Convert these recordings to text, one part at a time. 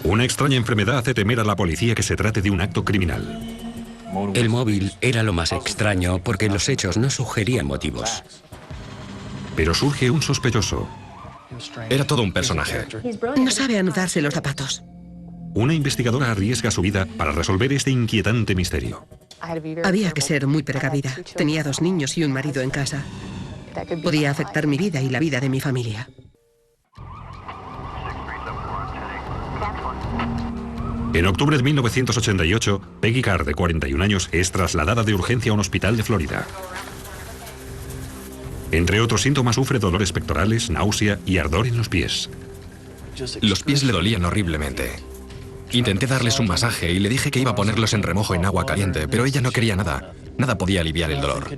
Una extraña enfermedad hace temer a la policía que se trate de un acto criminal. El móvil era lo más extraño porque los hechos no sugerían motivos. Pero surge un sospechoso. Era todo un personaje. No sabe anudarse los zapatos. Una investigadora arriesga su vida para resolver este inquietante misterio. Había que ser muy precavida. Tenía 2 niños y un marido en casa. Podía afectar mi vida y la vida de mi familia. En octubre de 1988, Peggy Carr, de 41 años, es trasladada de urgencia a un hospital de Florida. Entre otros síntomas sufre dolores pectorales, náusea y ardor en los pies. Los pies le dolían horriblemente. Intenté darles un masaje y le dije que iba a ponerlos en remojo en agua caliente, pero ella no quería nada. Nada podía aliviar el dolor.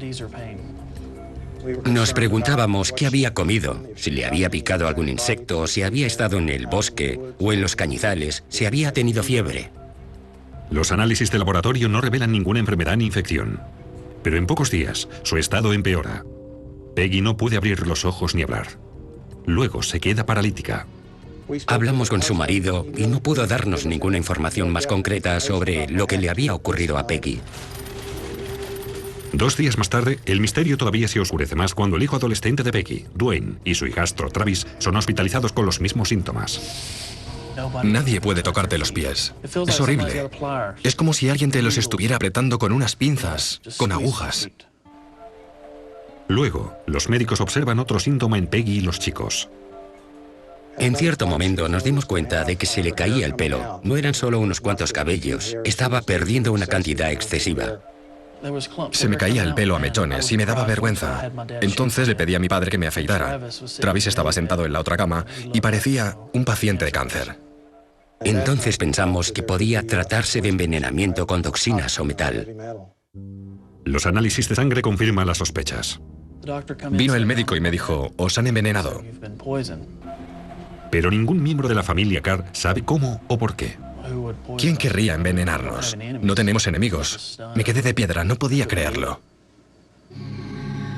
Nos preguntábamos qué había comido, si le había picado algún insecto, si había estado en el bosque o en los cañizales, si había tenido fiebre. Los análisis de laboratorio no revelan ninguna enfermedad ni infección. Pero en pocos días, su estado empeora. Peggy no puede abrir los ojos ni hablar. Luego se queda paralítica. Hablamos con su marido y no pudo darnos ninguna información más concreta sobre lo que le había ocurrido a Peggy. 2 días más tarde, el misterio todavía se oscurece más cuando el hijo adolescente de Peggy, Dwayne, y su hijastro Travis son hospitalizados con los mismos síntomas. Nadie puede tocarte los pies. Es horrible. Es como si alguien te los estuviera apretando con unas pinzas, con agujas. Luego, los médicos observan otro síntoma en Peggy y los chicos. En cierto momento nos dimos cuenta de que se le caía el pelo. No eran solo unos cuantos cabellos, estaba perdiendo una cantidad excesiva. Se me caía el pelo a mechones y me daba vergüenza. Entonces le pedí a mi padre que me afeitara. Travis estaba sentado en la otra cama y parecía un paciente de cáncer. Entonces pensamos que podía tratarse de envenenamiento con toxinas o metal. Los análisis de sangre confirman las sospechas. Vino el médico y me dijo, os han envenenado. Pero ningún miembro de la familia Carr sabe cómo o por qué. ¿Quién querría envenenarnos? No tenemos enemigos. Me quedé de piedra, no podía creerlo.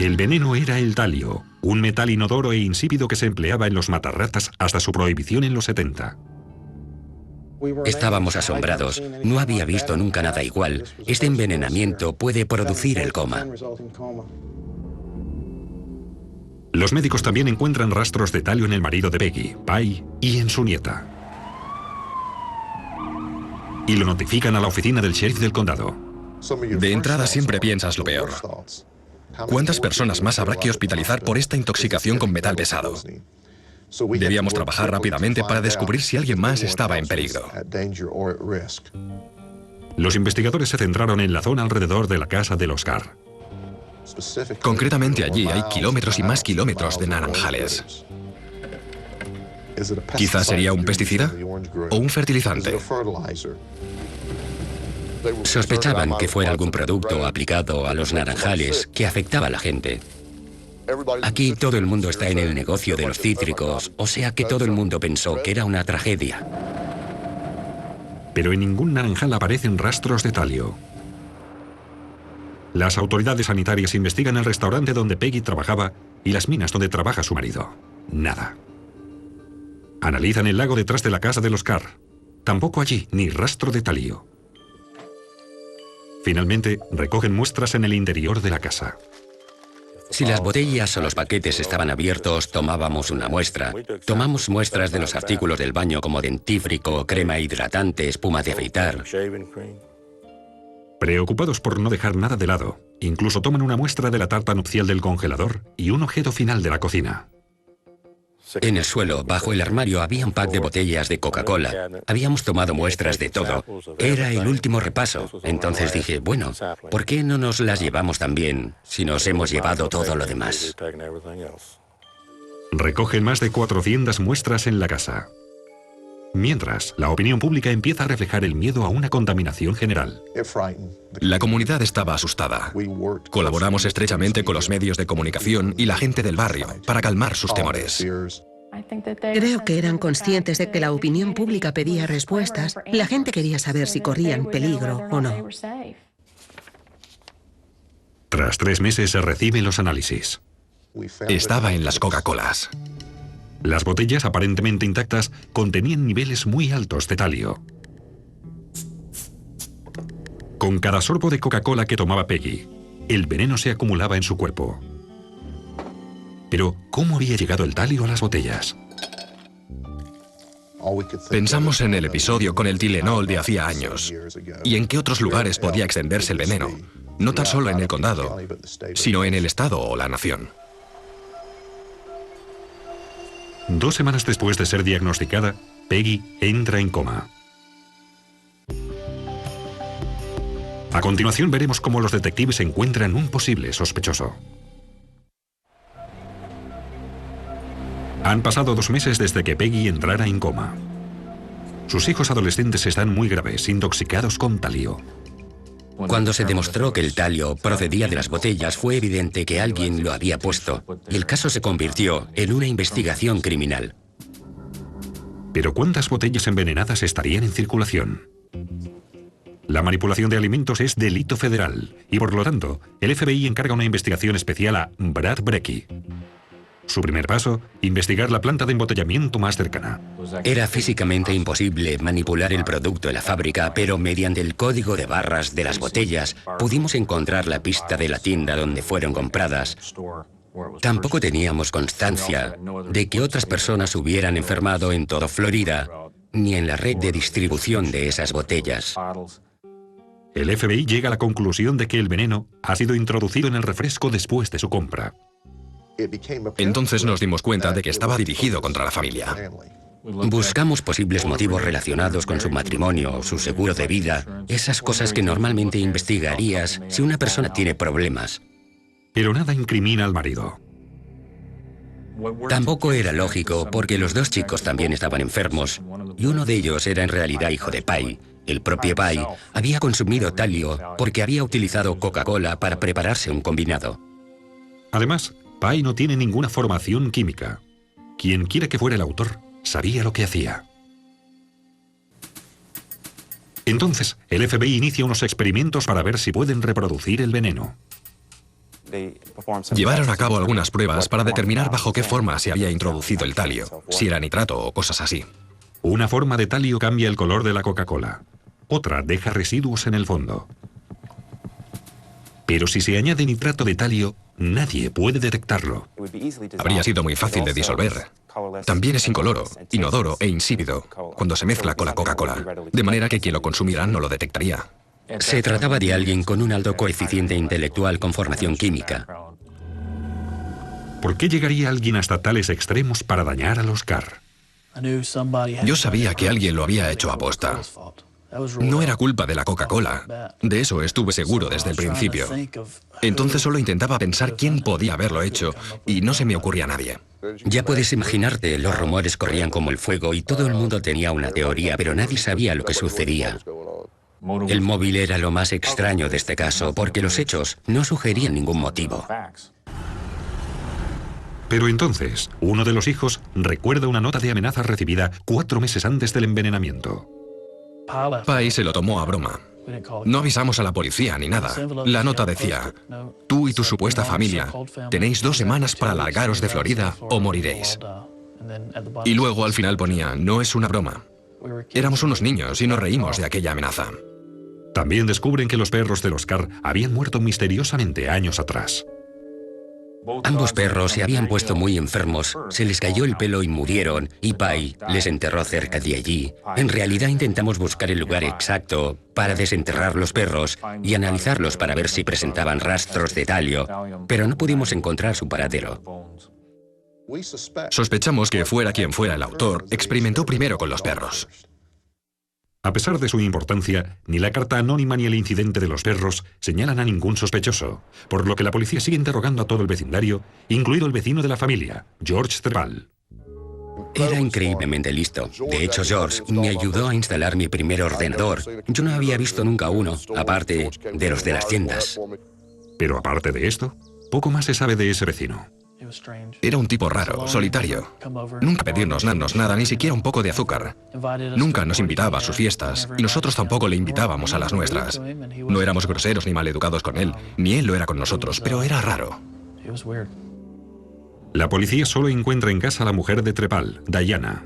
El veneno era el talio, un metal inodoro e insípido que se empleaba en los matarratas hasta su prohibición en los 70. Estábamos asombrados. No había visto nunca nada igual. Este envenenamiento puede producir el coma. Los médicos también encuentran rastros de talio en el marido de Peggy, Pai, y en su nieta. Y lo notifican a la oficina del sheriff del condado. De entrada siempre piensas lo peor. ¿Cuántas personas más habrá que hospitalizar por esta intoxicación con metal pesado? Debíamos trabajar rápidamente para descubrir si alguien más estaba en peligro. Los investigadores se centraron en la zona alrededor de la casa de los Carr. Concretamente allí hay kilómetros y más kilómetros de naranjales. Quizás sería un pesticida o un fertilizante. Sospechaban que fuera algún producto aplicado a los naranjales que afectaba a la gente. Aquí todo el mundo está en el negocio de los cítricos, o sea que todo el mundo pensó que era una tragedia. Pero en ningún naranjal aparecen rastros de talio. Las autoridades sanitarias investigan el restaurante donde Peggy trabajaba y las minas donde trabaja su marido. Nada. Analizan el lago detrás de la casa de los Carr. Tampoco allí, ni rastro de talio. Finalmente, recogen muestras en el interior de la casa. Si las botellas o los paquetes estaban abiertos, tomábamos una muestra. Tomamos muestras de los artículos del baño como dentífrico, crema hidratante, espuma de afeitar. Preocupados por no dejar nada de lado, incluso toman una muestra de la tarta nupcial del congelador y un objeto final de la cocina. En el suelo, bajo el armario, había un pack de botellas de Coca-Cola. Habíamos tomado muestras de todo. Era el último repaso. Entonces dije, bueno, ¿por qué no nos las llevamos también si nos hemos llevado todo lo demás? Recogen más de 400 muestras en la casa. Mientras, la opinión pública empieza a reflejar el miedo a una contaminación general. La comunidad estaba asustada. Colaboramos estrechamente con los medios de comunicación y la gente del barrio para calmar sus temores. Creo que eran conscientes de que la opinión pública pedía respuestas. La gente quería saber si corrían peligro o no. Tras 3 meses se reciben los análisis. Estaba en las Coca-Colas. Las botellas, aparentemente intactas, contenían niveles muy altos de talio. Con cada sorbo de Coca-Cola que tomaba Peggy, el veneno se acumulaba en su cuerpo. Pero, ¿cómo había llegado el talio a las botellas? Pensamos en el episodio con el Tylenol de hacía años y en qué otros lugares podía extenderse el veneno, no tan solo en el condado, sino en el estado o la nación. 2 semanas después de ser diagnosticada, Peggy entra en coma. A continuación veremos cómo los detectives encuentran un posible sospechoso. Han pasado 2 meses desde que Peggy entrara en coma. Sus hijos adolescentes están muy graves, intoxicados con talio. Cuando se demostró que el talio procedía de las botellas, fue evidente que alguien lo había puesto, y el caso se convirtió en una investigación criminal. Pero ¿cuántas botellas envenenadas estarían en circulación? La manipulación de alimentos es delito federal, y por lo tanto, el FBI encarga una investigación especial a Brad Brecky. Su primer paso, investigar la planta de embotellamiento más cercana. Era físicamente imposible manipular el producto en la fábrica, pero mediante el código de barras de las botellas pudimos encontrar la pista de la tienda donde fueron compradas. Tampoco teníamos constancia de que otras personas hubieran enfermado en toda Florida, ni en la red de distribución de esas botellas. El FBI llega a la conclusión de que el veneno ha sido introducido en el refresco después de su compra. Entonces nos dimos cuenta de que estaba dirigido contra la familia. Buscamos posibles motivos relacionados con su matrimonio, su seguro de vida, esas cosas que normalmente investigarías si una persona tiene problemas. Pero nada incrimina al marido. Tampoco era lógico porque los 2 chicos también estaban enfermos y uno de ellos era en realidad hijo de Pai. El propio Pai había consumido talio porque había utilizado Coca-Cola para prepararse un combinado. Además, Pai no tiene ninguna formación química. Quien quiera que fuera el autor, sabía lo que hacía. Entonces, el FBI inicia unos experimentos para ver si pueden reproducir el veneno. Llevaron a cabo algunas pruebas para determinar bajo qué forma se había introducido el talio, si era nitrato o cosas así. Una forma de talio cambia el color de la Coca-Cola. Otra deja residuos en el fondo. Pero si se añade nitrato de talio, nadie puede detectarlo. Habría sido muy fácil de disolver. También es incoloro, inodoro e insípido cuando se mezcla con la Coca-Cola, de manera que quien lo consumiera no lo detectaría. Se trataba de alguien con un alto coeficiente intelectual con formación química. ¿Por qué llegaría alguien hasta tales extremos para dañar a los Carr? Yo sabía que alguien lo había hecho a posta. No era culpa de la Coca-Cola. De eso estuve seguro desde el principio. Entonces solo intentaba pensar quién podía haberlo hecho y no se me ocurría a nadie. Ya puedes imaginarte, los rumores corrían como el fuego y todo el mundo tenía una teoría, pero nadie sabía lo que sucedía. El móvil era lo más extraño de este caso, porque los hechos no sugerían ningún motivo. Pero entonces, uno de los hijos recuerda una nota de amenaza recibida 4 meses antes del envenenamiento. Pai se lo tomó a broma. No avisamos a la policía ni nada. La nota decía: tú y tu supuesta familia tenéis 2 semanas para largaros de Florida o moriréis. Y luego al final ponía: no es una broma. Éramos unos niños y nos reímos de aquella amenaza. También descubren que los perros de los Carr habían muerto misteriosamente años atrás. Ambos perros se habían puesto muy enfermos, se les cayó el pelo y murieron, y Pai les enterró cerca de allí. En realidad intentamos buscar el lugar exacto para desenterrar los perros y analizarlos para ver si presentaban rastros de talio, pero no pudimos encontrar su paradero. Sospechamos que fuera quien fuera el autor, experimentó primero con los perros. A pesar de su importancia, ni la carta anónima ni el incidente de los perros señalan a ningún sospechoso, por lo que la policía sigue interrogando a todo el vecindario, incluido el vecino de la familia, George Trepal. Era increíblemente listo. De hecho, George me ayudó a instalar mi primer ordenador. Yo no había visto nunca uno, aparte de los de las tiendas. Pero aparte de esto, poco más se sabe de ese vecino. Era un tipo raro, solitario. Nunca pedirnos nada, ni siquiera un poco de azúcar. Nunca nos invitaba a sus fiestas, y nosotros tampoco le invitábamos a las nuestras. No éramos groseros ni maleducados con él, ni él lo era con nosotros, pero era raro. La policía solo encuentra en casa a la mujer de Trepal, Diana.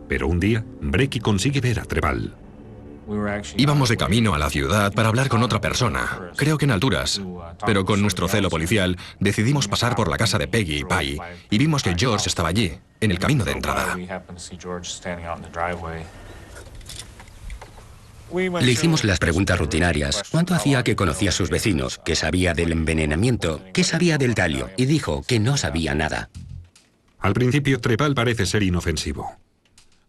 Pero un día, Brecky consigue ver a Trepal. Íbamos de camino a la ciudad para hablar con otra persona, creo que en alturas. Pero con nuestro celo policial decidimos pasar por la casa de Peggy y Pai y vimos que George estaba allí, en el camino de entrada. Le hicimos las preguntas rutinarias. ¿Cuánto hacía que conocía a sus vecinos? ¿Qué sabía del envenenamiento? ¿Qué sabía del talio? Y dijo que no sabía nada. Al principio, Trepal parece ser inofensivo.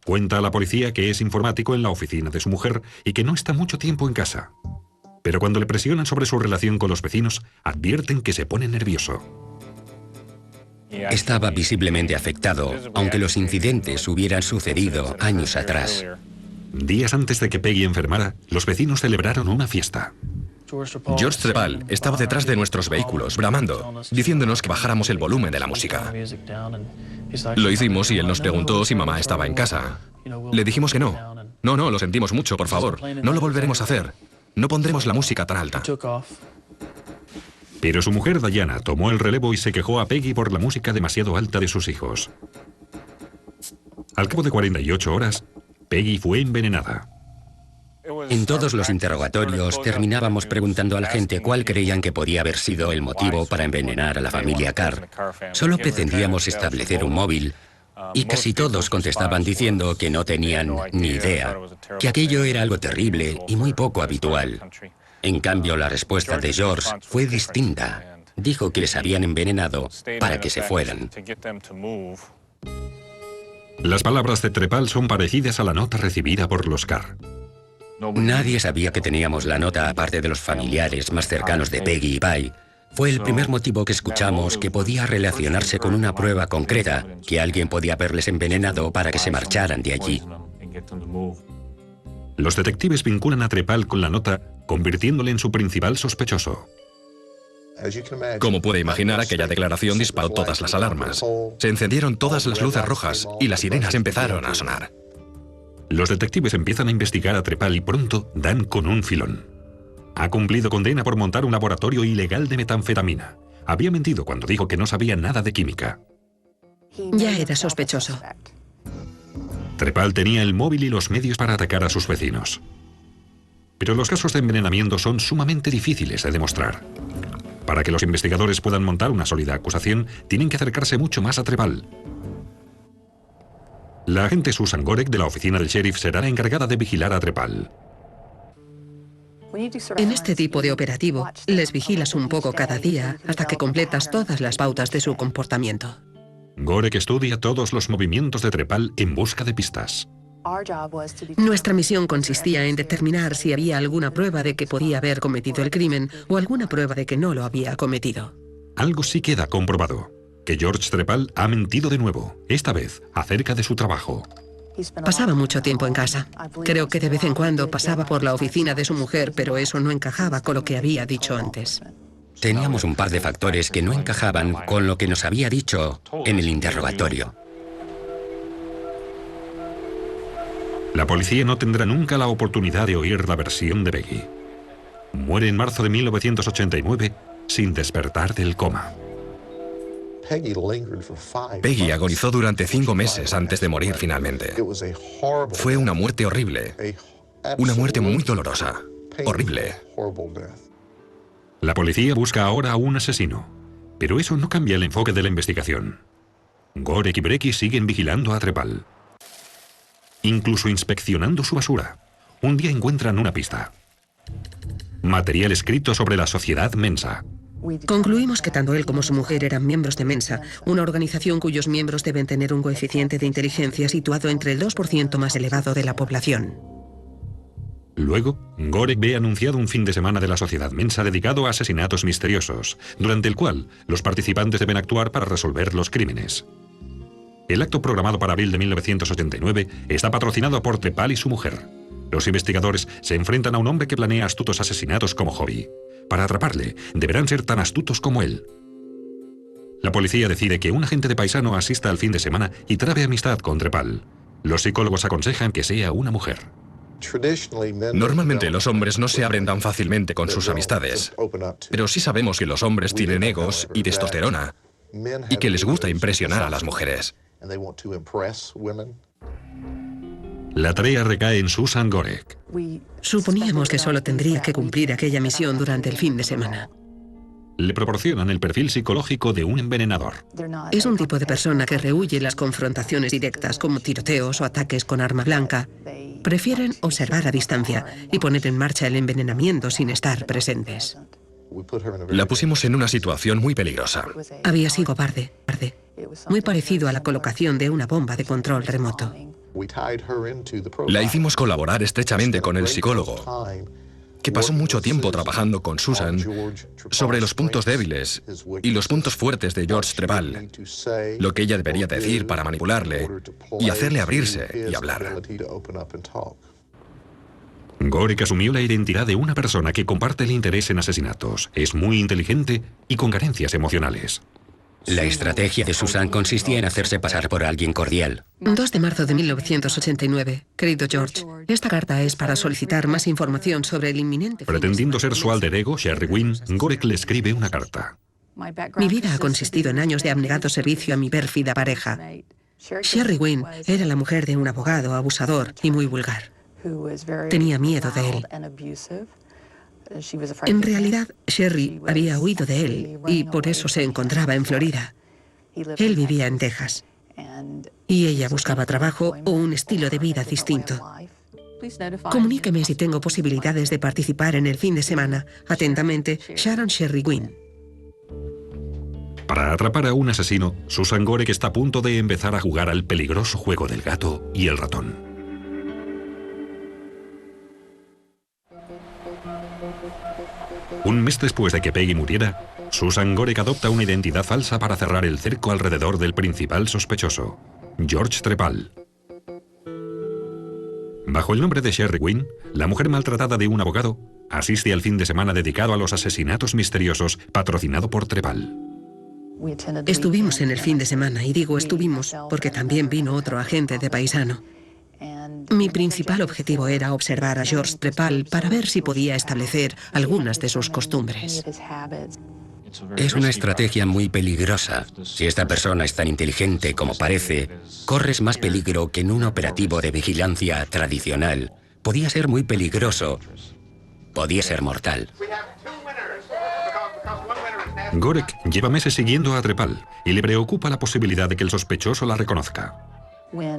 Cuenta a la policía que es informático en la oficina de su mujer y que no está mucho tiempo en casa. Pero cuando le presionan sobre su relación con los vecinos, advierten que se pone nervioso. Estaba visiblemente afectado, aunque los incidentes hubieran sucedido años atrás. Días antes de que Peggy enfermara, los vecinos celebraron una fiesta. George Trepal estaba detrás de nuestros vehículos, bramando, diciéndonos que bajáramos el volumen de la música. Lo hicimos y él nos preguntó si mamá estaba en casa. Le dijimos que no. No, lo sentimos mucho, por favor. No lo volveremos a hacer. No pondremos la música tan alta. Pero su mujer Diana tomó el relevo y se quejó a Peggy por la música demasiado alta de sus hijos. Al cabo de 48 horas, Peggy fue envenenada. En todos los interrogatorios terminábamos preguntando a la gente cuál creían que podía haber sido el motivo para envenenar a la familia Carr. Solo pretendíamos establecer un móvil y casi todos contestaban diciendo que no tenían ni idea, que aquello era algo terrible y muy poco habitual. En cambio, la respuesta de George fue distinta. Dijo que les habían envenenado para que se fueran. Las palabras de Trepal son parecidas a la nota recibida por los Carr. Nadie sabía que teníamos la nota aparte de los familiares más cercanos de Peggy y Pai. Fue el primer motivo que escuchamos que podía relacionarse con una prueba concreta, que alguien podía haberles envenenado para que se marcharan de allí. Los detectives vinculan a Trepal con la nota, convirtiéndole en su principal sospechoso. Como puede imaginar, aquella declaración disparó todas las alarmas. Se encendieron todas las luces rojas y las sirenas empezaron a sonar. Los detectives empiezan a investigar a Trepal y pronto dan con un filón. Ha cumplido condena por montar un laboratorio ilegal de metanfetamina. Había mentido cuando dijo que no sabía nada de química. Ya era sospechoso. Trepal tenía el móvil y los medios para atacar a sus vecinos. Pero los casos de envenenamiento son sumamente difíciles de demostrar. Para que los investigadores puedan montar una sólida acusación, tienen que acercarse mucho más a Trepal. La agente Susan Gorek de la oficina del sheriff será la encargada de vigilar a Trepal. En este tipo de operativo, les vigilas un poco cada día hasta que completas todas las pautas de su comportamiento. Gorek estudia todos los movimientos de Trepal en busca de pistas. Nuestra misión consistía en determinar si había alguna prueba de que podía haber cometido el crimen o alguna prueba de que no lo había cometido. Algo sí queda comprobado, que George Trepal ha mentido de nuevo, esta vez acerca de su trabajo. Pasaba mucho tiempo en casa. Creo que de vez en cuando pasaba por la oficina de su mujer, pero eso no encajaba con lo que había dicho antes. Teníamos un par de factores que no encajaban con lo que nos había dicho en el interrogatorio. La policía no tendrá nunca la oportunidad de oír la versión de Peggy. Muere en marzo de 1989 sin despertar del coma. Peggy agonizó durante 5 meses antes de morir finalmente. Fue una muerte horrible. Una muerte muy dolorosa. Horrible. La policía busca ahora a un asesino, pero eso no cambia el enfoque de la investigación. Gorek y Brecky siguen vigilando a Trepal, incluso inspeccionando su basura. Un día encuentran una pista. Material escrito sobre la sociedad Mensa. Concluimos que tanto él como su mujer eran miembros de Mensa, una organización cuyos miembros deben tener un coeficiente de inteligencia situado entre el 2% más elevado de la población. Luego, Gorek ve anunciado un fin de semana de la sociedad Mensa dedicado a asesinatos misteriosos, durante el cual los participantes deben actuar para resolver los crímenes. El acto programado para abril de 1989 está patrocinado por Trepal y su mujer. Los investigadores se enfrentan a un hombre que planea astutos asesinatos como hobby. Para atraparle, deberán ser tan astutos como él. La policía decide que un agente de paisano asista al fin de semana y trabe amistad con Trepal. Los psicólogos aconsejan que sea una mujer. Normalmente los hombres no se abren tan fácilmente con sus amistades, pero sí sabemos que los hombres tienen egos y testosterona. y que les gusta impresionar a las mujeres. La tarea recae en Susan Gorek. Suponíamos que solo tendría que cumplir aquella misión durante el fin de semana. Le proporcionan el perfil psicológico de un envenenador. Es un tipo de persona que rehúye las confrontaciones directas como tiroteos o ataques con arma blanca. Prefieren observar a distancia y poner en marcha el envenenamiento sin estar presentes. La pusimos en una situación muy peligrosa. Había sido cobarde, muy parecido a la colocación de una bomba de control remoto. La hicimos colaborar estrechamente con el psicólogo, que pasó mucho tiempo trabajando con Susan sobre los puntos débiles y los puntos fuertes de George Trepal, lo que ella debería decir para manipularle y hacerle abrirse y hablar. Gorek asumió la identidad de una persona que comparte el interés en asesinatos, es muy inteligente y con carencias emocionales. La estrategia de Susan consistía en hacerse pasar por alguien cordial. 2 de marzo de 1989. Querido George, esta carta es para solicitar más información sobre el inminente... Pretendiendo ser su alter ego, Sherry Wynn, Gorek le escribe una carta. Mi vida ha consistido en años de abnegado servicio a mi pérfida pareja. Sherry Wynn era la mujer de un abogado abusador y muy vulgar. Tenía miedo de él. En realidad, Sherry había huido de él y por eso se encontraba en Florida. Él vivía en Texas y ella buscaba trabajo o un estilo de vida distinto. Comuníqueme si tengo posibilidades de participar en el fin de semana. Atentamente, Sharon Sherry Wynn. Para atrapar a un asesino, Susan Gorek está a punto de empezar a jugar al peligroso juego del gato y el ratón. Un mes después de que Peggy muriera, Susan Gorek adopta una identidad falsa para cerrar el cerco alrededor del principal sospechoso, George Trepal. Bajo el nombre de Sherry Wynn, la mujer maltratada de un abogado asiste al fin de semana dedicado a los asesinatos misteriosos patrocinado por Trepal. Estuvimos en el fin de semana, y digo estuvimos porque también vino otro agente de paisano. Mi principal objetivo era observar a George Trepal para ver si podía establecer algunas de sus costumbres. Es una estrategia muy peligrosa. Si esta persona es tan inteligente como parece, corres más peligro que en un operativo de vigilancia tradicional. Podía ser muy peligroso. Podía ser mortal. Gorek lleva meses siguiendo a Trepal y le preocupa la posibilidad de que el sospechoso la reconozca.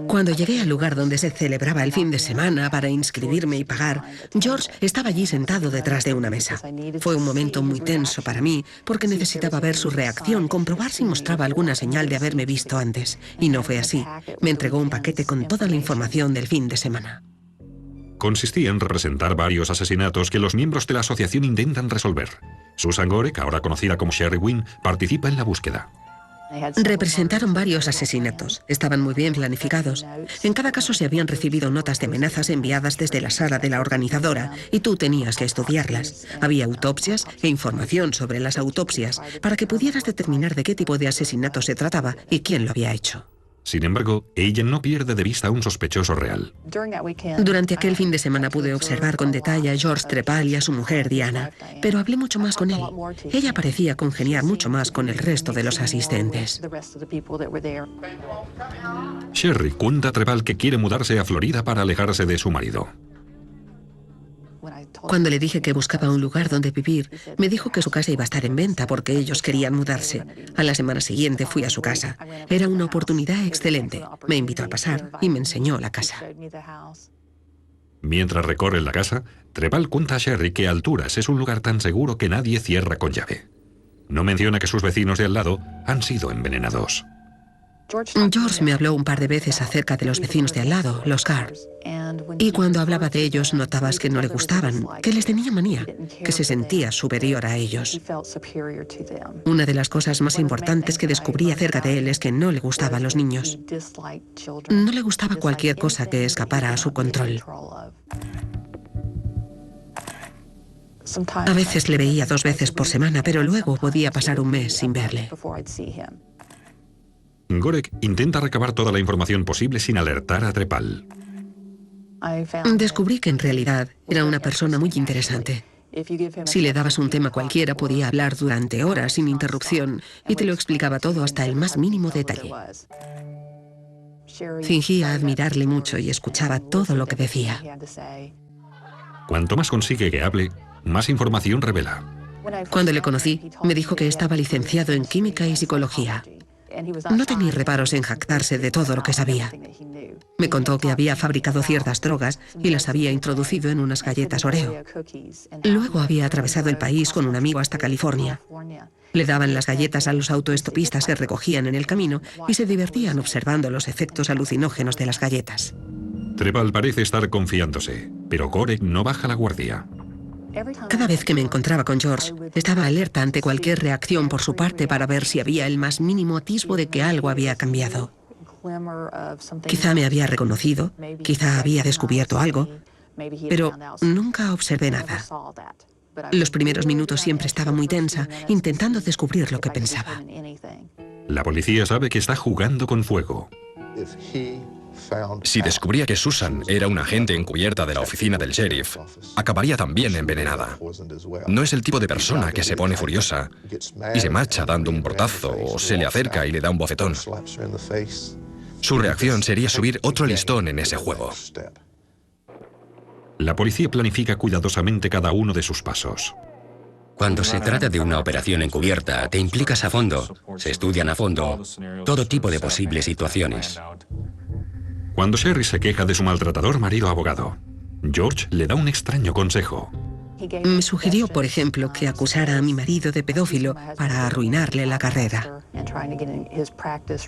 Cuando llegué al lugar donde se celebraba el fin de semana para inscribirme y pagar, George estaba allí sentado detrás de una mesa. Fue un momento muy tenso para mí porque necesitaba ver su reacción, comprobar si mostraba alguna señal de haberme visto antes. Y no fue así. Me entregó un paquete con toda la información del fin de semana. Consistía en representar varios asesinatos que los miembros de la asociación intentan resolver. Susan Gorek, ahora conocida como Sherry Wynn, participa en la búsqueda. Representaron varios asesinatos. Estaban muy bien planificados. En cada caso se habían recibido notas de amenazas enviadas desde la sala de la organizadora y tú tenías que estudiarlas. Había autopsias e información sobre las autopsias para que pudieras determinar de qué tipo de asesinato se trataba y quién lo había hecho. Sin embargo, ella no pierde de vista a un sospechoso real. Durante aquel fin de semana pude observar con detalle a George Trepal y a su mujer Diana, pero hablé mucho más con él. Ella parecía congeniar mucho más con el resto de los asistentes. Sherry cuenta a Trepal que quiere mudarse a Florida para alejarse de su marido. Cuando le dije que buscaba un lugar donde vivir, me dijo que su casa iba a estar en venta porque ellos querían mudarse. A la semana siguiente fui a su casa. Era una oportunidad excelente. Me invitó a pasar y me enseñó la casa. Mientras recorren la casa, Trepal cuenta a Sherry que Alturas es un lugar tan seguro que nadie cierra con llave. No menciona que sus vecinos de al lado han sido envenenados. George me habló un par de veces acerca de los vecinos de al lado, los Carr. Y cuando hablaba de ellos notabas que no le gustaban, que les tenía manía, que se sentía superior a ellos. Una de las cosas más importantes que descubrí acerca de él es que no le gustaban los niños. No le gustaba cualquier cosa que escapara a su control. A veces le veía 2 veces por semana, pero luego podía pasar un mes sin verle. Gorek intenta recabar toda la información posible sin alertar a Trepal. Descubrí que en realidad era una persona muy interesante. Si le dabas un tema cualquiera, podía hablar durante horas sin interrupción y te lo explicaba todo hasta el más mínimo detalle. Fingía admirarle mucho y escuchaba todo lo que decía. Cuanto más consigue que hable, más información revela. Cuando le conocí, me dijo que estaba licenciado en química y psicología. No tenía reparos en jactarse de todo lo que sabía. Me contó que había fabricado ciertas drogas y las había introducido en unas galletas Oreo. Luego había atravesado el país con un amigo hasta California. Le daban las galletas a los autoestopistas que recogían en el camino y se divertían observando los efectos alucinógenos de las galletas. Treball parece estar confiándose, pero Gorek no baja la guardia. Cada vez que me encontraba con George, estaba alerta ante cualquier reacción por su parte para ver si había el más mínimo atisbo de que algo había cambiado. Quizá me había reconocido, quizá había descubierto algo, pero nunca observé nada. Los primeros minutos siempre estaba muy tensa, intentando descubrir lo que pensaba. La policía sabe que está jugando con fuego. Si descubría que Susan era una agente encubierta de la oficina del sheriff, acabaría también envenenada. No es el tipo de persona que se pone furiosa y se marcha dando un portazo o se le acerca y le da un bofetón. Su reacción sería subir otro listón en ese juego. La policía planifica cuidadosamente cada uno de sus pasos. Cuando se trata de una operación encubierta, te implicas a fondo, se estudian a fondo todo tipo de posibles situaciones. Cuando Sherry se queja de su maltratador marido abogado, George le da un extraño consejo. Me sugirió, por ejemplo, que acusara a mi marido de pedófilo para arruinarle la carrera.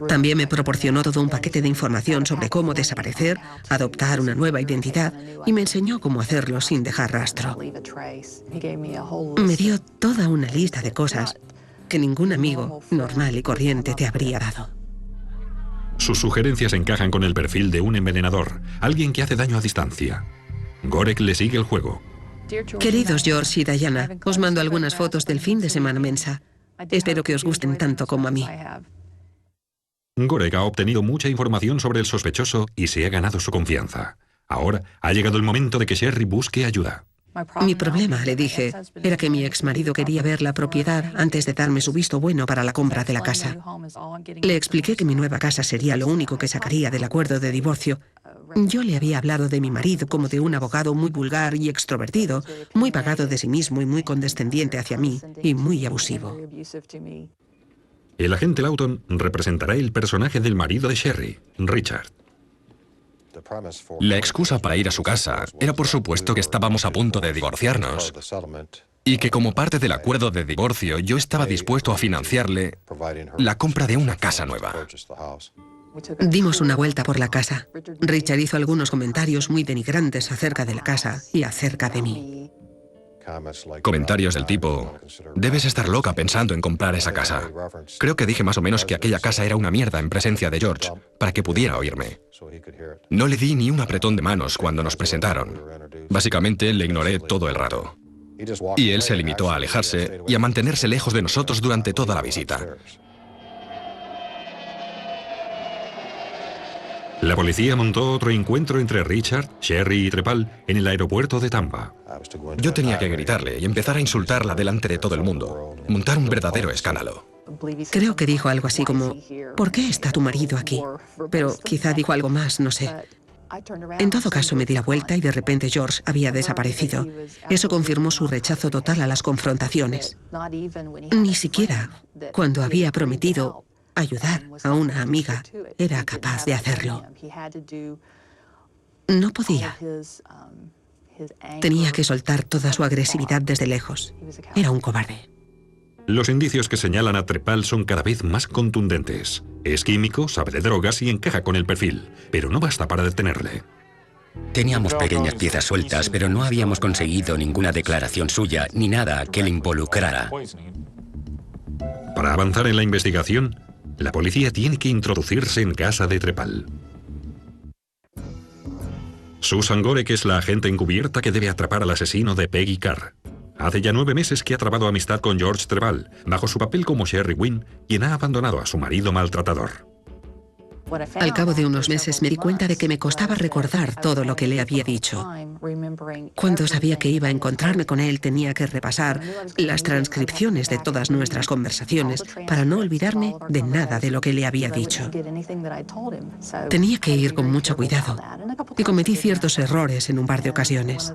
También me proporcionó todo un paquete de información sobre cómo desaparecer, adoptar una nueva identidad y me enseñó cómo hacerlo sin dejar rastro. Me dio toda una lista de cosas que ningún amigo normal y corriente te habría dado. Sus sugerencias encajan con el perfil de un envenenador, alguien que hace daño a distancia. Gorek le sigue el juego. Queridos George y Diana, os mando algunas fotos del fin de semana Mensa. Espero que os gusten tanto como a mí. Gorek ha obtenido mucha información sobre el sospechoso y se ha ganado su confianza. Ahora ha llegado el momento de que Sherry busque ayuda. Mi problema, le dije, era que mi exmarido quería ver la propiedad antes de darme su visto bueno para la compra de la casa. Le expliqué que mi nueva casa sería lo único que sacaría del acuerdo de divorcio. Yo le había hablado de mi marido como de un abogado muy vulgar y extrovertido, muy pagado de sí mismo y muy condescendiente hacia mí, y muy abusivo. El agente Lawton representará el personaje del marido de Sherry, Richard. La excusa para ir a su casa era, por supuesto, que estábamos a punto de divorciarnos y que como parte del acuerdo de divorcio yo estaba dispuesto a financiarle la compra de una casa nueva. Dimos una vuelta por la casa. Richard hizo algunos comentarios muy denigrantes acerca de la casa y acerca de mí. Comentarios del tipo: debes estar loca pensando en comprar esa casa. Creo que dije más o menos que aquella casa era una mierda en presencia de George, para que pudiera oírme. No le di ni un apretón de manos cuando nos presentaron. Básicamente le ignoré todo el rato. Y él se limitó a alejarse y a mantenerse lejos de nosotros durante toda la visita. La policía montó otro encuentro entre Richard, Sherry y Treball en el aeropuerto de Tampa. Yo tenía que gritarle y empezar a insultarla delante de todo el mundo. Montar un verdadero escándalo. Creo que dijo algo así como, ¿por qué está tu marido aquí? Pero quizá dijo algo más, no sé. En todo caso, me di la vuelta y de repente George había desaparecido. Eso confirmó su rechazo total a las confrontaciones. Ni siquiera cuando había prometido ayudar a una amiga era capaz de hacerlo. No podía. Tenía que soltar toda su agresividad desde lejos. Era un cobarde. Los indicios que señalan a Treball son cada vez más contundentes. Es químico, sabe de drogas y encaja con el perfil, pero no basta para detenerle. Teníamos pequeñas piezas sueltas, pero no habíamos conseguido ninguna declaración suya ni nada que le involucrara. Para avanzar en la investigación, la policía tiene que introducirse en casa de Treball. Susan Gorek es la agente encubierta que debe atrapar al asesino de Peggy Carr. Hace ya 9 meses que ha trabado amistad con George Treball, bajo su papel como Sherry Wynn, quien ha abandonado a su marido maltratador. Al cabo de unos meses me di cuenta de que me costaba recordar todo lo que le había dicho. Cuando sabía que iba a encontrarme con él, tenía que repasar las transcripciones de todas nuestras conversaciones para no olvidarme de nada de lo que le había dicho. Tenía que ir con mucho cuidado y cometí ciertos errores en un par de ocasiones.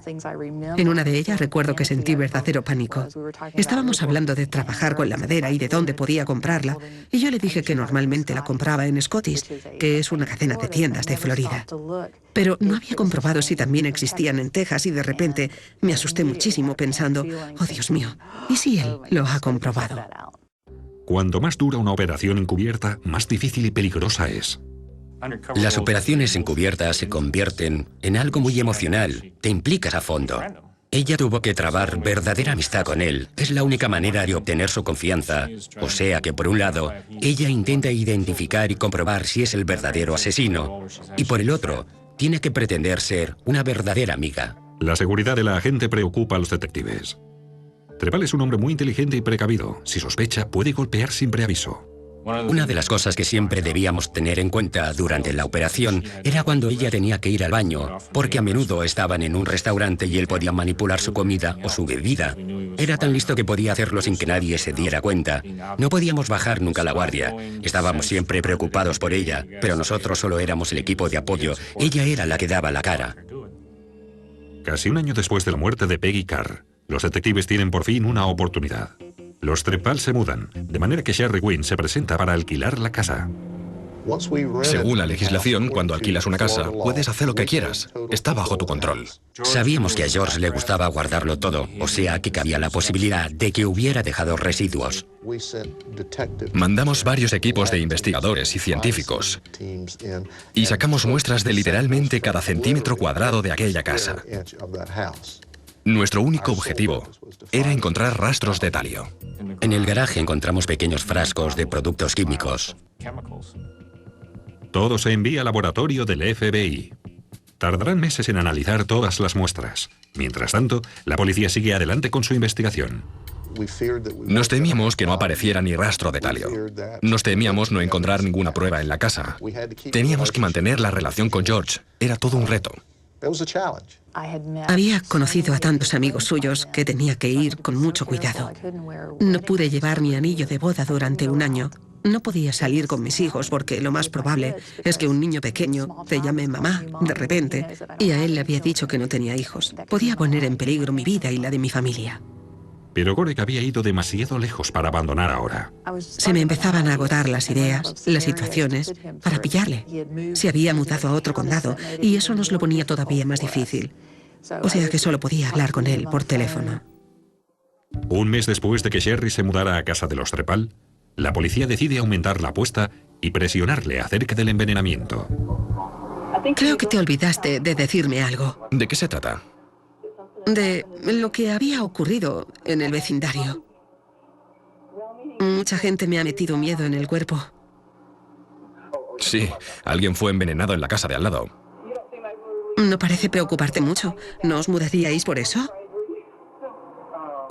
En una de ellas recuerdo que sentí verdadero pánico. Estábamos hablando de trabajar con la madera y de dónde podía comprarla, y yo le dije que normalmente la compraba en Scotties, que es una cadena de tiendas de Florida. Pero no había comprobado si también existían en Texas y de repente me asusté muchísimo pensando, oh Dios mío, ¿y si él lo ha comprobado? Cuanto más dura una operación encubierta, más difícil y peligrosa es. Las operaciones encubiertas se convierten en algo muy emocional. Te implicas a fondo. Ella tuvo que trabar verdadera amistad con él. Es la única manera de obtener su confianza. O sea que, por un lado, ella intenta identificar y comprobar si es el verdadero asesino. Y por el otro, tiene que pretender ser una verdadera amiga. La seguridad de la agente preocupa a los detectives. Trepal es un hombre muy inteligente y precavido. Si sospecha, puede golpear sin preaviso. Una de las cosas que siempre debíamos tener en cuenta durante la operación era cuando ella tenía que ir al baño, porque a menudo estaban en un restaurante y él podía manipular su comida o su bebida. Era tan listo que podía hacerlo sin que nadie se diera cuenta. No podíamos bajar nunca la guardia. Estábamos siempre preocupados por ella, pero nosotros solo éramos el equipo de apoyo. Ella era la que daba la cara. Casi un año después de la muerte de Peggy Carr, los detectives tienen por fin una oportunidad. Los Trepal se mudan, de manera que Sherry Wynn se presenta para alquilar la casa. Según la legislación, cuando alquilas una casa, puedes hacer lo que quieras. Está bajo tu control. Sabíamos que a George le gustaba guardarlo todo, o sea que cabía la posibilidad de que hubiera dejado residuos. Mandamos varios equipos de investigadores y científicos y sacamos muestras de literalmente cada centímetro cuadrado de aquella casa. Nuestro único objetivo era encontrar rastros de talio. En el garaje encontramos pequeños frascos de productos químicos. Todo se envía al laboratorio del FBI. Tardarán meses en analizar todas las muestras. Mientras tanto, la policía sigue adelante con su investigación. Nos temíamos que no apareciera ni rastro de talio. Nos temíamos no encontrar ninguna prueba en la casa. Teníamos que mantener la relación con George. Era todo un reto. Había conocido a tantos amigos suyos que tenía que ir con mucho cuidado. No pude llevar mi anillo de boda durante un año. No podía salir con mis hijos porque lo más probable es que un niño pequeño te llame mamá de repente y a él le había dicho que no tenía hijos. Podía poner en peligro mi vida y la de mi familia. Pero Gorek había ido demasiado lejos para abandonar ahora. Se me empezaban a agotar las ideas, las situaciones, para pillarle. Se había mudado a otro condado y eso nos lo ponía todavía más difícil. O sea que solo podía hablar con él por teléfono. Un mes después de que Sherry se mudara a casa de los Trepal, la policía decide aumentar la apuesta y presionarle acerca del envenenamiento. Creo que te olvidaste de decirme algo. ¿De qué se trata? De lo que había ocurrido en el vecindario. Mucha gente me ha metido miedo en el cuerpo. Sí, alguien fue envenenado en la casa de al lado. No parece preocuparte mucho. ¿No os mudaríais por eso?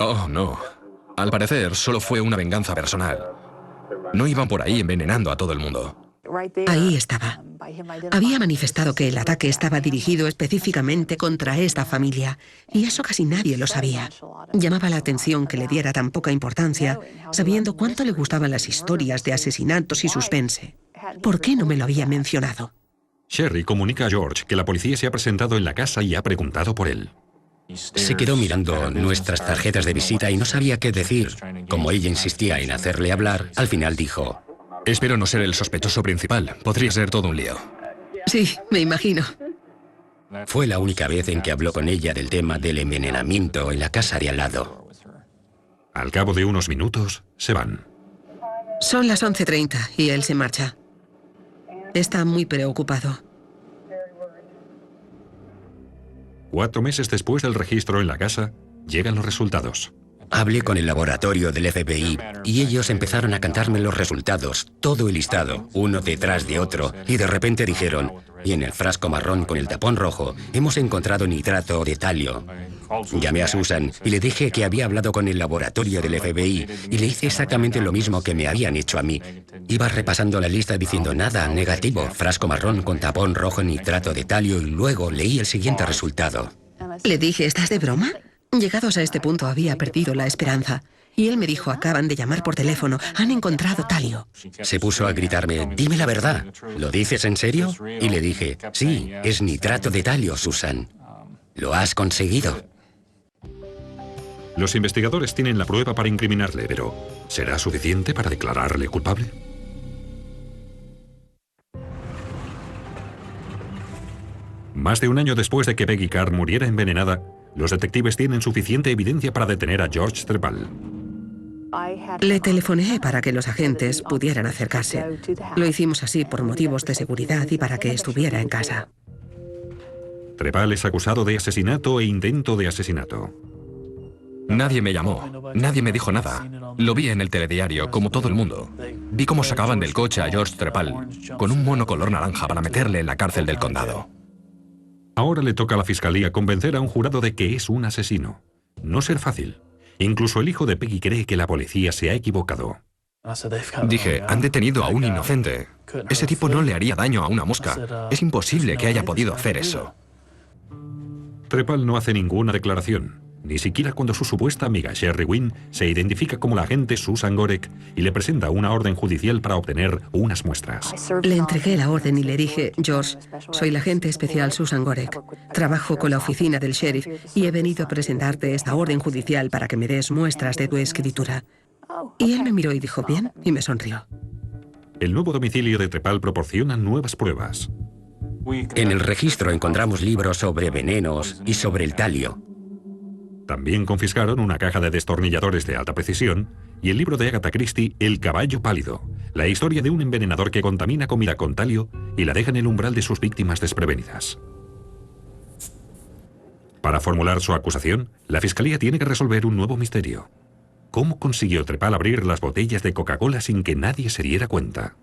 Oh, no. Al parecer, solo fue una venganza personal. No iban por ahí envenenando a todo el mundo. Ahí estaba. Había manifestado que el ataque estaba dirigido específicamente contra esta familia, y eso casi nadie lo sabía. Llamaba la atención que le diera tan poca importancia, sabiendo cuánto le gustaban las historias de asesinatos y suspense. ¿Por qué no me lo había mencionado? Sherry comunica a George que la policía se ha presentado en la casa y ha preguntado por él. Se quedó mirando nuestras tarjetas de visita y no sabía qué decir. Como ella insistía en hacerle hablar, al final dijo: Espero no ser el sospechoso principal. Podría ser todo un lío. Sí, me imagino. Fue la única vez en que habló con ella del tema del envenenamiento en la casa de al lado. Al cabo de unos minutos, se van. Son las 11:30 y él se marcha. Está muy preocupado. 4 meses después del registro en la casa, llegan los resultados. Hablé con el laboratorio del FBI y ellos empezaron a cantarme los resultados, todo el listado, uno detrás de otro, y de repente dijeron: y en el frasco marrón con el tapón rojo hemos encontrado nitrato de talio. Llamé a Susan y le dije que había hablado con el laboratorio del FBI y le hice exactamente lo mismo que me habían hecho a mí. Iba repasando la lista diciendo nada, negativo, frasco marrón con tapón rojo, nitrato de talio, y luego leí el siguiente resultado. Le dije, ¿estás de broma? Llegados a este punto había perdido la esperanza. Y él me dijo, acaban de llamar por teléfono, han encontrado talio. Se puso a gritarme, dime la verdad, ¿lo dices en serio? Y le dije, sí, es nitrato de talio, Susan. Lo has conseguido. Los investigadores tienen la prueba para incriminarle, pero ¿será suficiente para declararle culpable? Más de un año después de que Peggy Carr muriera envenenada, los detectives tienen suficiente evidencia para detener a George Trepal. Le telefoné para que los agentes pudieran acercarse. Lo hicimos así por motivos de seguridad y para que estuviera en casa. Trepal es acusado de asesinato e intento de asesinato. Nadie me llamó, nadie me dijo nada. Lo vi en el telediario, como todo el mundo. Vi cómo sacaban del coche a George Trepal, con un mono color naranja para meterle en la cárcel del condado. Ahora le toca a la fiscalía convencer a un jurado de que es un asesino. No será fácil. Incluso el hijo de Peggy cree que la policía se ha equivocado. Dije, han detenido a un inocente. Ese tipo no le haría daño a una mosca. Es imposible que haya podido hacer eso. Trepal no hace ninguna declaración, ni siquiera cuando su supuesta amiga Sherry Wynn se identifica como la agente Susan Gorek y le presenta una orden judicial para obtener unas muestras. Le entregué la orden y le dije, George, soy la agente especial Susan Gorek. Trabajo con la oficina del sheriff y he venido a presentarte esta orden judicial para que me des muestras de tu escritura. Y él me miró y dijo, bien, y me sonrió. El nuevo domicilio de Trepal proporciona nuevas pruebas. En el registro encontramos libros sobre venenos y sobre el talio. También confiscaron una caja de destornilladores de alta precisión y el libro de Agatha Christie, El caballo pálido, la historia de un envenenador que contamina comida con talio y la deja en el umbral de sus víctimas desprevenidas. Para formular su acusación, la fiscalía tiene que resolver un nuevo misterio. ¿Cómo consiguió Trepal abrir las botellas de Coca-Cola sin que nadie se diera cuenta?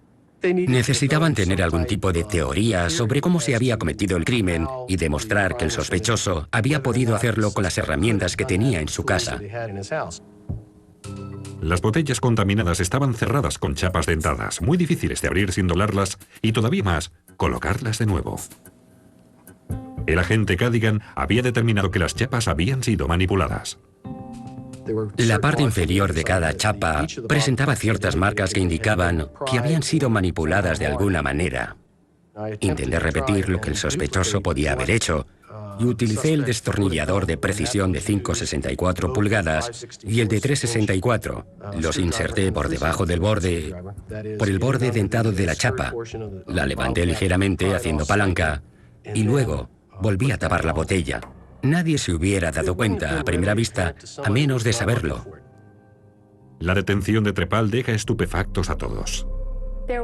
Necesitaban tener algún tipo de teoría sobre cómo se había cometido el crimen y demostrar que el sospechoso había podido hacerlo con las herramientas que tenía en su casa. Las botellas contaminadas estaban cerradas con chapas dentadas, muy difíciles de abrir sin doblarlas y todavía más, colocarlas de nuevo. El agente Cadigan había determinado que las chapas habían sido manipuladas. La parte inferior de cada chapa presentaba ciertas marcas que indicaban que habían sido manipuladas de alguna manera. Intenté repetir lo que el sospechoso podía haber hecho y utilicé el destornillador de precisión de 5,64 pulgadas y el de 3,64. Los inserté por debajo del borde, por el borde dentado de la chapa. La levanté ligeramente haciendo palanca y luego volví a tapar la botella. Nadie se hubiera dado cuenta a primera vista, a menos de saberlo. La detención de Trepal deja estupefactos a todos.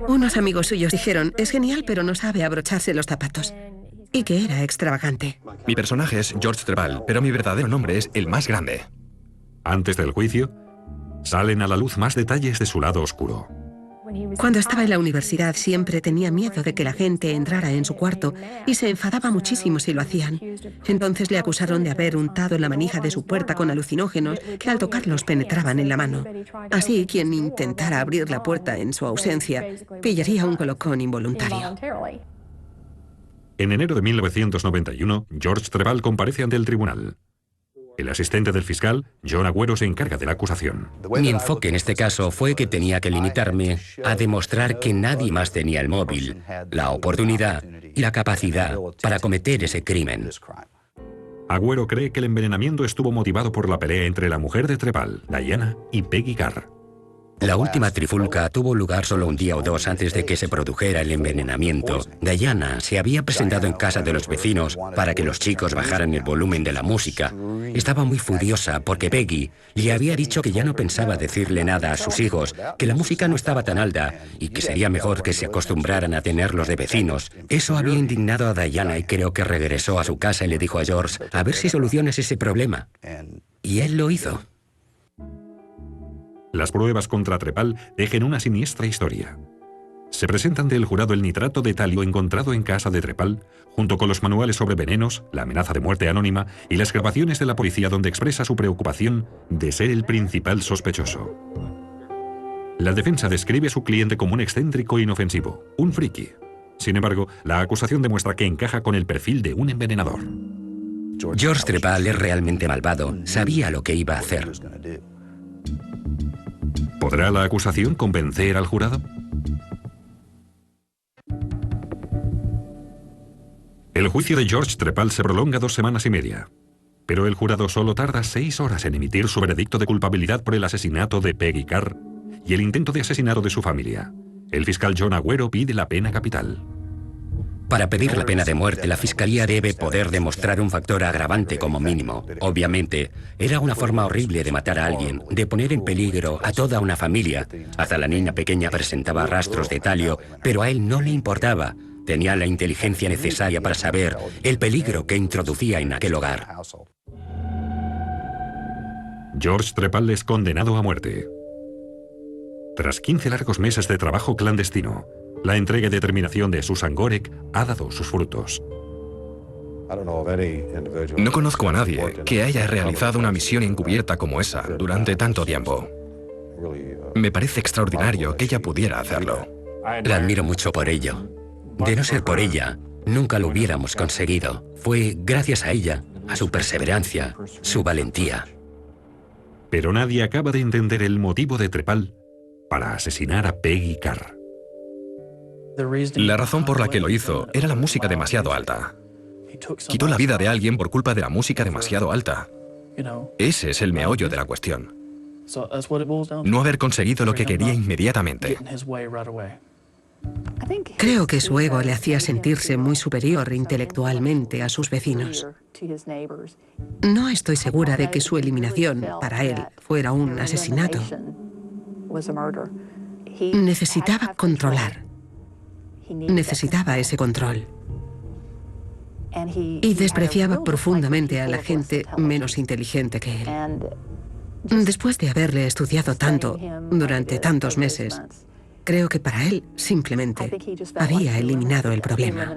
Unos amigos suyos dijeron, es genial, pero no sabe abrocharse los zapatos. Y que era extravagante. Mi personaje es George Trepal, pero mi verdadero nombre es el más grande. Antes del juicio, salen a la luz más detalles de su lado oscuro. Cuando estaba en la universidad siempre tenía miedo de que la gente entrara en su cuarto y se enfadaba muchísimo si lo hacían. Entonces le acusaron de haber untado en la manija de su puerta con alucinógenos que al tocarlos penetraban en la mano. Así, quien intentara abrir la puerta en su ausencia pillaría un colocón involuntario. En enero de 1991, George Trepal comparece ante el tribunal. El asistente del fiscal, John Agüero, se encarga de la acusación. Mi enfoque en este caso fue que tenía que limitarme a demostrar que nadie más tenía el móvil, la oportunidad y la capacidad para cometer ese crimen. Agüero cree que el envenenamiento estuvo motivado por la pelea entre la mujer de Trepal, Diana, y Peggy Carr. La última trifulca tuvo lugar solo un día o dos antes de que se produjera el envenenamiento. Diana se había presentado en casa de los vecinos para que los chicos bajaran el volumen de la música. Estaba muy furiosa porque Peggy le había dicho que ya no pensaba decirle nada a sus hijos, que la música no estaba tan alta y que sería mejor que se acostumbraran a tenerlos de vecinos. Eso había indignado a Diana y creo que regresó a su casa y le dijo a George, a ver si solucionas ese problema. Y él lo hizo. Las pruebas contra Trepal dejan una siniestra historia. Se presenta ante el jurado el nitrato de talio encontrado en casa de Trepal, junto con los manuales sobre venenos, la amenaza de muerte anónima y las grabaciones de la policía donde expresa su preocupación de ser el principal sospechoso. La defensa describe a su cliente como un excéntrico inofensivo, un friki. Sin embargo, la acusación demuestra que encaja con el perfil de un envenenador. George Trepal es realmente malvado. Sabía lo que iba a hacer. ¿Podrá la acusación convencer al jurado? El juicio de George Trepal se prolonga 2 semanas y media. Pero el jurado solo tarda 6 horas en emitir su veredicto de culpabilidad por el asesinato de Peggy Carr y el intento de asesinato de su familia. El fiscal John Agüero pide la pena capital. Para pedir la pena de muerte, la fiscalía debe poder demostrar un factor agravante como mínimo. Obviamente, era una forma horrible de matar a alguien, de poner en peligro a toda una familia. Hasta la niña pequeña presentaba rastros de talio, pero a él no le importaba. Tenía la inteligencia necesaria para saber el peligro que introducía en aquel hogar. George Trepal es condenado a muerte. Tras 15 largos meses de trabajo clandestino, la entrega y determinación de Susan Gorek ha dado sus frutos. No conozco a nadie que haya realizado una misión encubierta como esa durante tanto tiempo. Me parece extraordinario que ella pudiera hacerlo. La admiro mucho por ello. De no ser por ella, nunca lo hubiéramos conseguido. Fue gracias a ella, a su perseverancia, su valentía. Pero nadie acaba de entender el motivo de Trepal para asesinar a Peggy Carr. La razón por la que lo hizo era la música demasiado alta. Quitó la vida de alguien por culpa de la música demasiado alta. Ese es el meollo de la cuestión. No haber conseguido lo que quería inmediatamente. Creo que su ego le hacía sentirse muy superior intelectualmente a sus vecinos. No estoy segura de que su eliminación, para él, fuera un asesinato. Necesitaba controlar. Necesitaba ese control. Y despreciaba profundamente a la gente menos inteligente que él. Después de haberle estudiado tanto durante tantos meses, creo que para él simplemente había eliminado el problema.